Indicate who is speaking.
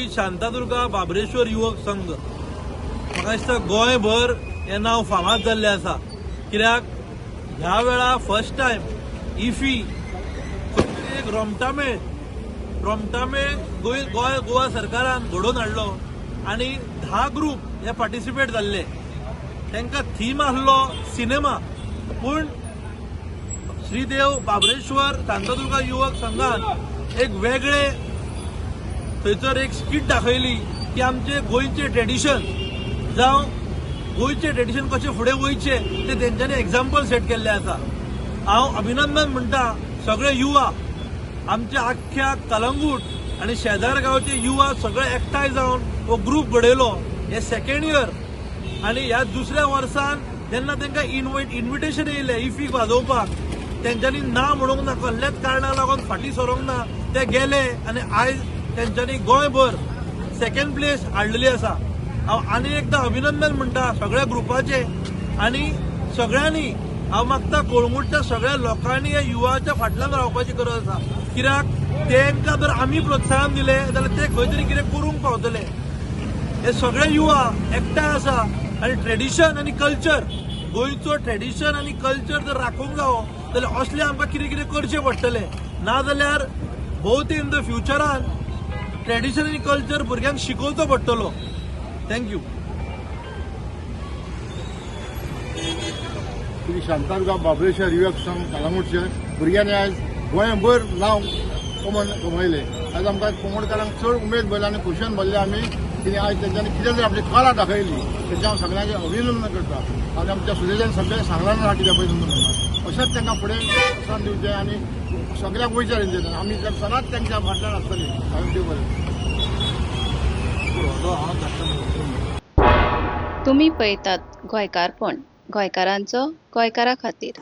Speaker 1: शांतादुर्गा बाबरेश्वर युवक संघ म्हाका दिसता गोंयभर हें नांव फामाद जाल्लें आसा। कित्याक ह्या वेळा फर्स्ट टायम इफी एक रोमटामेळ गोवा सरकारान घडोवन हाडलो आनी 10 ग्रुप हे पार्टिसिपेट जाल्ले। तांकां थीम आसलो सिनेमा, पूण श्रीदेव बाबरेश्वर शांतादुर्गा युवक संघान एक वेगळे थंयसर एक स्किट दाखयली की आमचे गोंयचे ट्रेडिशन जावं गोंयचे ट्रेडिशन कशें फुडें वयचे ते तेंच्यांनी एग्जाम्पल सेट केल्ले आसा। हांव अभिनंदन म्हणटा सगळे युवा, आमच्या आख्ख्या कलंगूट आनी शेजार गांवचे युवा सगळे एकठांय जावन हो ग्रुप घडयलो। हे सेकंड इयर आनी ह्या दुसऱ्या वर्सान जेन्ना तांकां इन्विटेशन येयलें इफीक वाजोवपाक, तेंच्यांनी ना म्हणूंक ना, कसल्याच कारणाक लागून फाटीं सरोंक ना, ते गेले आनी आयज तेंच्यांनी गोंयभर सेकंड प्लेस हाडलेली आसा। हांव आनी एकदां अभिनंदन म्हणटा सगळ्या ग्रुपाचे आनी सगळ्यांनी हांव मागता कोळंगूटच्या सगळ्या लोकांनी ह्या युवाच्या फाटल्यान रावपाची गरज आसा। कित्याक तांकां जर आमी प्रोत्साहन दिलें जाल्यार ते खंय तरी कितें करूंक पावतले। हे सगळे युवा एकठांय आसा आनी ट्रेडिशन आनी कल्चर, गोंयचो ट्रेडिशन आनी कल्चर जर राखूंक जावो जाल्यार असले आमकां कितें कितें करचें पडटलें। नाजाल्यार भोवती इन द फ्युचरान ट्रेडिशन आनी कल्चर भुरग्यांक शिकोवचो पडटलो। थँक्यू।
Speaker 2: शांतादुर्गा बाबरेश्वर युवक संघ कलंगूटचे भुरग्यांनी आयज गोंयभर नांव कमयलें। आयज आमकां कोंकणकारांक चड उमेद भरली आनी खुशान भरले आमी की आयज तेंच्यांनी कितें तरी आपली कला दाखयली। तेंचे हांव सगळ्यांचे अभिनंदन करता आनी आमच्या सुजेजान सगळ्यांक सांगला ना कित्याक अभिनंदन करता। अशेंच तांकां फुडें प्रोत्साहन दिवचें आनी सगळ्यांक वयचें तेंचे आमी सदांच तेंच्या फाटल्यान आसतलीं। देव बरें।
Speaker 3: तुम्ही पळयतात गोंयकारपण, गोंयकारांचो गोंयकारा खातीर।